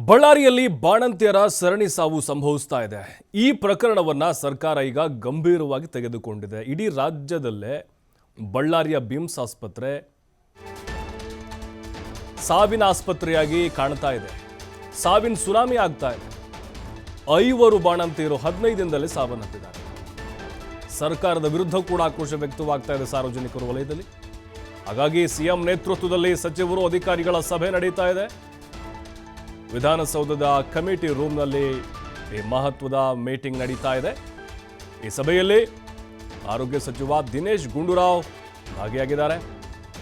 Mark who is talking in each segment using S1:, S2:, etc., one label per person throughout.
S1: ಬಳ್ಳಾರಿಯಲ್ಲಿ ಬಾಣಂತಿಯರ ಸರಣಿ ಸಾವು ಸಂಭವಿಸ್ತಾ ಇದೆ. ಈ ಪ್ರಕರಣವನ್ನ ಸರ್ಕಾರ ಈಗ ಗಂಭೀರವಾಗಿ ತೆಗೆದುಕೊಂಡಿದೆ. ಇಡೀ ರಾಜ್ಯದಲ್ಲೇ ಬಳ್ಳಾರಿಯ ಬಿಮ್ಸ್ ಆಸ್ಪತ್ರೆ ಸಾವಿನ ಆಸ್ಪತ್ರೆಯಾಗಿ ಕಾಣ್ತಾ ಇದೆ. ಸಾವಿನ ಸುನಾಮಿ ಆಗ್ತಾ ಇದೆ. 5 ಬಾಣಂತಿಯರು 15 ದಿನದಲ್ಲಿ ಸಾವನ್ನಪ್ಪಿದ್ದಾರೆ. ಸರ್ಕಾರದ ವಿರುದ್ಧ ಕೂಡ ಆಕ್ರೋಶ ವ್ಯಕ್ತವಾಗ್ತಾ ಇದೆ ಸಾರ್ವಜನಿಕರ ವಲಯದಲ್ಲಿ. ಹಾಗಾಗಿ ಸಿಎಂ ನೇತೃತ್ವದಲ್ಲಿ ಸಚಿವರು ಅಧಿಕಾರಿಗಳ ಸಭೆ ನಡೀತಾ ಇದೆ. ವಿಧಾನಸೌಧದ ಕಮಿಟಿ ರೂಮ್ನಲ್ಲಿ ಈ ಮಹತ್ವದ ಮೀಟಿಂಗ್ ನಡೀತಾ ಇದೆ. ಈ ಸಭೆಯಲ್ಲಿ ಆರೋಗ್ಯ ಸಚಿವ ದಿನೇಶ್ ಗುಂಡೂರಾವ್ ಭಾಗಿಯಾಗಿದ್ದಾರೆ.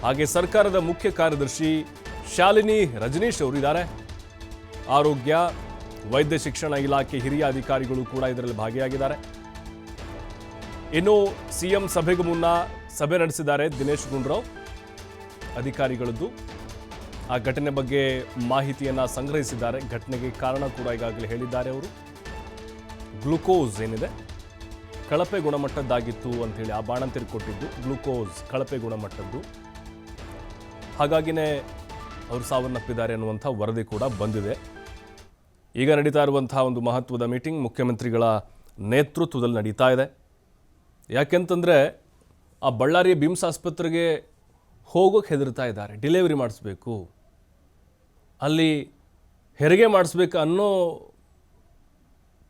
S1: ಹಾಗೆ ಸರ್ಕಾರದ ಮುಖ್ಯ ಕಾರ್ಯದರ್ಶಿ ಶಾಲಿನಿ ರಜನೀಶ್ ಅವರು ಇದ್ದಾರೆ. ಆರೋಗ್ಯ ವೈದ್ಯ ಶಿಕ್ಷಣ ಇಲಾಖೆ ಹಿರಿಯ ಅಧಿಕಾರಿಗಳು ಕೂಡ ಇದರಲ್ಲಿ ಭಾಗಿಯಾಗಿದ್ದಾರೆ. ಇನ್ನು ಸಿಎಂ ಸಭೆಗೂ ಮುನ್ನ ಸಭೆ ನಡೆಸಿದ್ದಾರೆ ದಿನೇಶ್ ಗುಂಡೂರಾವ್. ಅಧಿಕಾರಿಗಳದ್ದು ಆ ಘಟನೆ ಬಗ್ಗೆ ಮಾಹಿತಿಯನ್ನು ಸಂಗ್ರಹಿಸಿದ್ದಾರೆ. ಘಟನೆಗೆ ಕಾರಣ ಕೂಡ ಈಗಾಗಲೇ ಹೇಳಿದ್ದಾರೆ ಅವರು. ಗ್ಲೂಕೋಸ್ ಏನಿದೆ ಕಳಪೆ ಗುಣಮಟ್ಟದ್ದಾಗಿತ್ತು ಅಂಥೇಳಿ ಆ ಬಾಣಂತಿರು ಕೊಟ್ಟಿದ್ದು ಗ್ಲೂಕೋಸ್ ಕಳಪೆ ಗುಣಮಟ್ಟದ್ದು. ಹಾಗಾಗಿನೇ ಅವರು ಸಾವನ್ನಪ್ಪಿದ್ದಾರೆ ಅನ್ನುವಂಥ ವರದಿ ಕೂಡ ಬಂದಿದೆ. ಈಗ ನಡೀತಾ ಇರುವಂತಹ ಒಂದು ಮಹತ್ವದ ಮೀಟಿಂಗ್ ಮುಖ್ಯಮಂತ್ರಿಗಳ ನೇತೃತ್ವದಲ್ಲಿ ನಡೀತಾ ಇದೆ. ಯಾಕೆಂತಂದರೆ ಆ ಬಳ್ಳಾರಿಯ ಬಿಮ್ಸ್ ಆಸ್ಪತ್ರೆಗೆ ಹೋಗೋಕ್ಕೆ ಹೆದರ್ತಾ ಇದ್ದಾರೆ. ಡಿಲಿವರಿ ಮಾಡಿಸ್ಬೇಕು, ಅಲ್ಲಿ ಹೆರಿಗೆ ಮಾಡಿಸ್ಬೇಕು ಅನ್ನೋ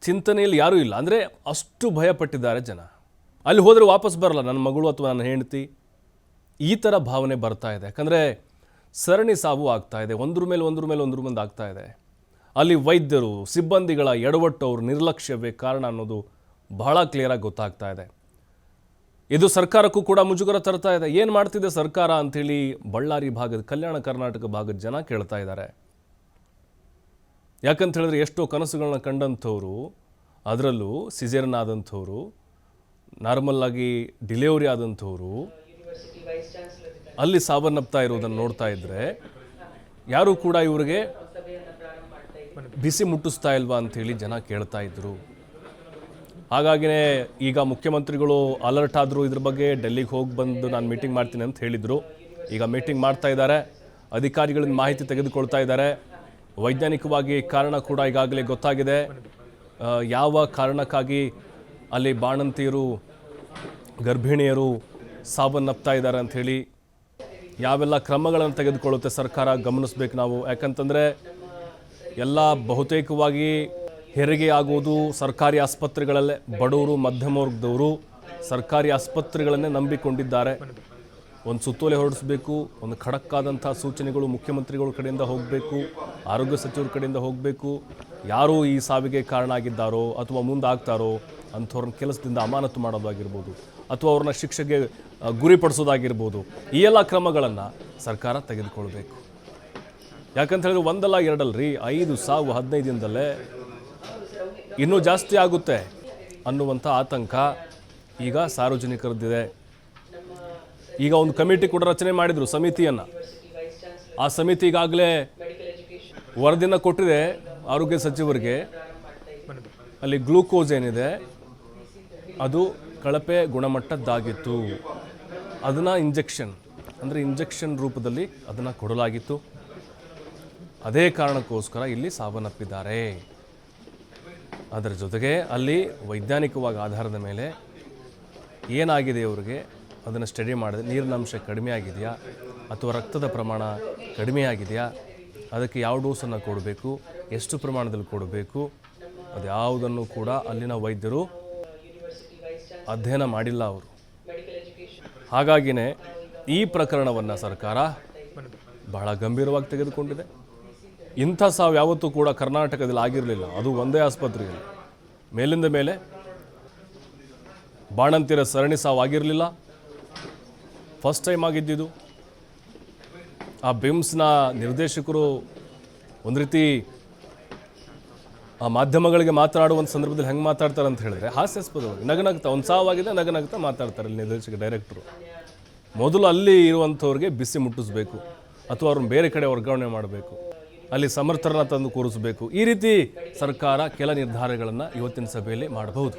S1: ಚಿಂತನೆಯಲ್ಲಿ ಯಾರೂ ಇಲ್ಲ. ಅಂದರೆ ಅಷ್ಟು ಭಯಪಟ್ಟಿದ್ದಾರೆ ಜನ. ಅಲ್ಲಿ ಹೋದರೆ ವಾಪಸ್ ಬರಲ್ಲ ನನ್ನ ಮಗಳು ಅಥವಾ ನನ್ನ ಹೆಂಡತಿ, ಈ ಥರ ಭಾವನೆ ಬರ್ತಾ ಇದೆ. ಯಾಕಂದರೆ ಸರಣಿ ಸಾವು ಆಗ್ತಾ ಇದೆ, ಒಂದ್ರ ಮೇಲೆ ಆಗ್ತಾ ಇದೆ. ಅಲ್ಲಿ ವೈದ್ಯರು ಸಿಬ್ಬಂದಿಗಳ ಎಡವಟ್ಟು, ಅವ್ರ ನಿರ್ಲಕ್ಷ್ಯವೇ ಕಾರಣ ಅನ್ನೋದು ಬಹಳ ಕ್ಲಿಯರಾಗಿ ಗೊತ್ತಾಗ್ತಾ ಇದೆ. ಇದು ಸರ್ಕಾರಕ್ಕೂ ಕೂಡ ಮುಜುಗರ ತರ್ತಾ ಇದೆ. ಏನು ಮಾಡ್ತಿದೆ ಸರ್ಕಾರ ಅಂಥೇಳಿ ಬಳ್ಳಾರಿ ಭಾಗದ ಕಲ್ಯಾಣ ಕರ್ನಾಟಕ ಭಾಗದ ಜನ ಕೇಳ್ತಾ ಇದ್ದಾರೆ. ಯಾಕಂತ ಹೇಳಿದ್ರೆ ಎಷ್ಟೋ ಕನಸುಗಳನ್ನ ಕಂಡಂಥವ್ರು, ಅದರಲ್ಲೂ ಸಿಜೇರಿಯನ್ ಆದಂಥವ್ರು, ನಾರ್ಮಲ್ ಆಗಿ ಡಿಲಿವರಿ ಆದಂಥವ್ರು ಅಲ್ಲಿ ಸಾವನ್ನಪ್ತಾ ಇರೋದನ್ನು ನೋಡ್ತಾ ಇದ್ದರೆ ಯಾರೂ ಕೂಡ ಇವರಿಗೆ ಬಿಸಿ ಮುಟ್ಟಿಸ್ತಾ ಇಲ್ವಾ ಅಂಥೇಳಿ ಜನ ಕೇಳ್ತಾ ಇದ್ರು. ಹಾಗಾಗಿನೇ ಈಗ ಮುಖ್ಯಮಂತ್ರಿಗಳು ಅಲರ್ಟ್ ಆದರು. ಇದ್ರ ಬಗ್ಗೆ ಡೆಲ್ಲಿಗೆ ಹೋಗಿ ಬಂದು ನಾನು ಮೀಟಿಂಗ್ ಮಾಡ್ತೀನಿ ಅಂತ ಹೇಳಿದರು. ಈಗ ಮೀಟಿಂಗ್ ಮಾಡ್ತಾ ಇದ್ದಾರೆ, ಅಧಿಕಾರಿಗಳಿಂದ ಮಾಹಿತಿ ತೆಗೆದುಕೊಳ್ತಾ ಇದ್ದಾರೆ. ವೈಜ್ಞಾನಿಕವಾಗಿ ಕಾರಣ ಕೂಡ ಈಗಾಗಲೇ ಗೊತ್ತಾಗಿದೆ. ಯಾವ ಕಾರಣಕ್ಕಾಗಿ ಅಲ್ಲಿ ಬಾಣಂತಿಯರು ಗರ್ಭಿಣಿಯರು ಸಾವನ್ನಪ್ತಾ ಇದ್ದಾರೆ ಅಂಥೇಳಿ ಯಾವೆಲ್ಲ ಕ್ರಮಗಳನ್ನು ತೆಗೆದುಕೊಳ್ಳುತ್ತೆ ಸರ್ಕಾರ ಗಮನಿಸ್ಬೇಕು ನಾವು. ಯಾಕಂತಂದರೆ ಎಲ್ಲ ಬಹುತೇಕವಾಗಿ ಹೆರಿಗೆ ಆಗುವುದು ಸರ್ಕಾರಿ ಆಸ್ಪತ್ರೆಗಳಲ್ಲೇ. ಬಡವರು ಮಧ್ಯಮ ವರ್ಗದವರು ಸರ್ಕಾರಿ ಆಸ್ಪತ್ರೆಗಳನ್ನೇ ನಂಬಿಕೊಂಡಿದ್ದಾರೆ. ಒಂದು ಸುತ್ತೋಲೆ ಹೊರಡಿಸಬೇಕು, ಒಂದು ಖಡಕ್ಕಾದಂಥ ಸೂಚನೆಗಳು ಮುಖ್ಯಮಂತ್ರಿಗಳ ಕಡೆಯಿಂದ ಹೋಗಬೇಕು, ಆರೋಗ್ಯ ಸಚಿವರ ಕಡೆಯಿಂದ ಹೋಗಬೇಕು. ಯಾರು ಈ ಸಾವಿಗೆ ಕಾರಣ ಆಗಿದ್ದಾರೋ ಅಥವಾ ಮುಂದಾಗ್ತಾರೋ ಅಂಥವ್ರನ್ನ ಕೆಲಸದಿಂದ ಅಮಾನತು ಮಾಡೋದಾಗಿರ್ಬೋದು, ಅಥವಾ ಅವ್ರನ್ನ ಶಿಕ್ಷೆಗೆ ಗುರಿಪಡಿಸೋದಾಗಿರ್ಬೋದು. ಈ ಎಲ್ಲ ಕ್ರಮಗಳನ್ನು ಸರ್ಕಾರ ತೆಗೆದುಕೊಳ್ಬೇಕು. ಯಾಕಂತ ಹೇಳಿದ್ರೆ ಒಂದಲ್ಲ ಎರಡಲ್ರಿ, 5 ಸಾವು 15 ದಿನದಲ್ಲೇ ಇನ್ನೂ ಜಾಸ್ತಿ ಆಗುತ್ತೆ ಅನ್ನುವಂಥ ಆತಂಕ ಈಗ ಸಾರ್ವಜನಿಕರದ್ದಿದೆ. ಈಗ ಒಂದು ಕಮಿಟಿ ಕೂಡ ರಚನೆ ಮಾಡಿದರು, ಸಮಿತಿಯನ್ನು. ಆ ಸಮಿತಿ ಈಗಾಗಲೇ ವರದಿಯನ್ನು ಕೊಟ್ಟಿದೆ ಆರೋಗ್ಯ ಸಚಿವರಿಗೆ. ಅಲ್ಲಿ ಗ್ಲೂಕೋಸ್ ಏನಿದೆ ಅದು ಕಳಪೆ ಗುಣಮಟ್ಟದ್ದಾಗಿತ್ತು. ಅದನ್ನು ಇಂಜೆಕ್ಷನ್ ರೂಪದಲ್ಲಿ ಅದನ್ನು ಕೊಡಲಾಗಿತ್ತು. ಅದೇ ಕಾರಣಕ್ಕೋಸ್ಕರ ಇಲ್ಲಿ ಸಾವನ್ನಪ್ಪಿದ್ದಾರೆ. ಅದರ ಜೊತೆಗೆ ಅಲ್ಲಿ ವೈಜ್ಞಾನಿಕವಾಗಿ ಆಧಾರದ ಮೇಲೆ ಏನಾಗಿದೆ ಅವರಿಗೆ ಅದನ್ನು ಸ್ಟಡಿ ಮಾಡಿದೆ. ನೀರಿನಂಶ ಕಡಿಮೆ ಆಗಿದೆಯಾ ಅಥವಾ ರಕ್ತದ ಪ್ರಮಾಣ ಕಡಿಮೆ ಆಗಿದೆಯಾ, ಅದಕ್ಕೆ ಯಾವ ಡೋಸನ್ನು ಕೊಡಬೇಕು, ಎಷ್ಟು ಪ್ರಮಾಣದಲ್ಲಿ ಕೊಡಬೇಕು, ಅದ್ಯಾವುದನ್ನು ಕೂಡ ಅಲ್ಲಿನ ವೈದ್ಯರು ಅಧ್ಯಯನ ಮಾಡಿಲ್ಲ ಅವರು. ಹಾಗಾಗಿನೇ ಈ ಪ್ರಕರಣವನ್ನು ಸರ್ಕಾರ ಬಹಳ ಗಂಭೀರವಾಗಿ ತೆಗೆದುಕೊಂಡಿದೆ. ಇಂಥ ಸಾವು ಯಾವತ್ತೂ ಕೂಡ ಕರ್ನಾಟಕದಲ್ಲಿ ಆಗಿರಲಿಲ್ಲ, ಅದು ಒಂದೇ ಆಸ್ಪತ್ರೆಯಲ್ಲಿ. ಮೇಲಿಂದ ಮೇಲೆ ಬಾಣಂತಿಯರ ಸರಣಿ ಸಾವು ಆಗಿರಲಿಲ್ಲ, ಫಸ್ಟ್ ಟೈಮ್ ಆಗಿದ್ದಿದ್ದು. ಆ ಬಿಮ್ಸ್ನ ನಿರ್ದೇಶಕರು ಒಂದು ರೀತಿ ಆ ಮಾಧ್ಯಮಗಳಿಗೆ ಮಾತನಾಡುವಂಥ ಸಂದರ್ಭದಲ್ಲಿ ಹೆಂಗೆ ಮಾತಾಡ್ತಾರೆ ಅಂತ ಹೇಳಿದ್ರೆ ಹಾಸ್ಯಾಸ್ಪದವಾಗಿ ನಗನಗ್ತಾ, ಒಂದು ಸಾವಾಗಿದೆ ನಗನಗ್ತಾ ಮಾತಾಡ್ತಾರೆ ಅಲ್ಲಿ ನಿರ್ದೇಶಕ ಡೈರೆಕ್ಟ್ರು. ಮೊದಲು ಅಲ್ಲಿ ಇರುವಂಥವ್ರಿಗೆ ಬಿಸಿ ಮುಟ್ಟಿಸ್ಬೇಕು ಅಥವಾ ಅವ್ರನ್ನ ಬೇರೆ ಕಡೆ ವರ್ಗಾವಣೆ ಮಾಡಬೇಕು, ಅಲ್ಲಿ ಸಮರ್ಥರನ್ನ ತಂದು ಕೂರಿಸಬೇಕು. ಈ ರೀತಿ ಸರ್ಕಾರ ಕೆಲ ನಿರ್ಧಾರಗಳನ್ನು ಇವತ್ತಿನ ಸಭೆಯಲ್ಲಿ ಮಾಡಬಹುದು.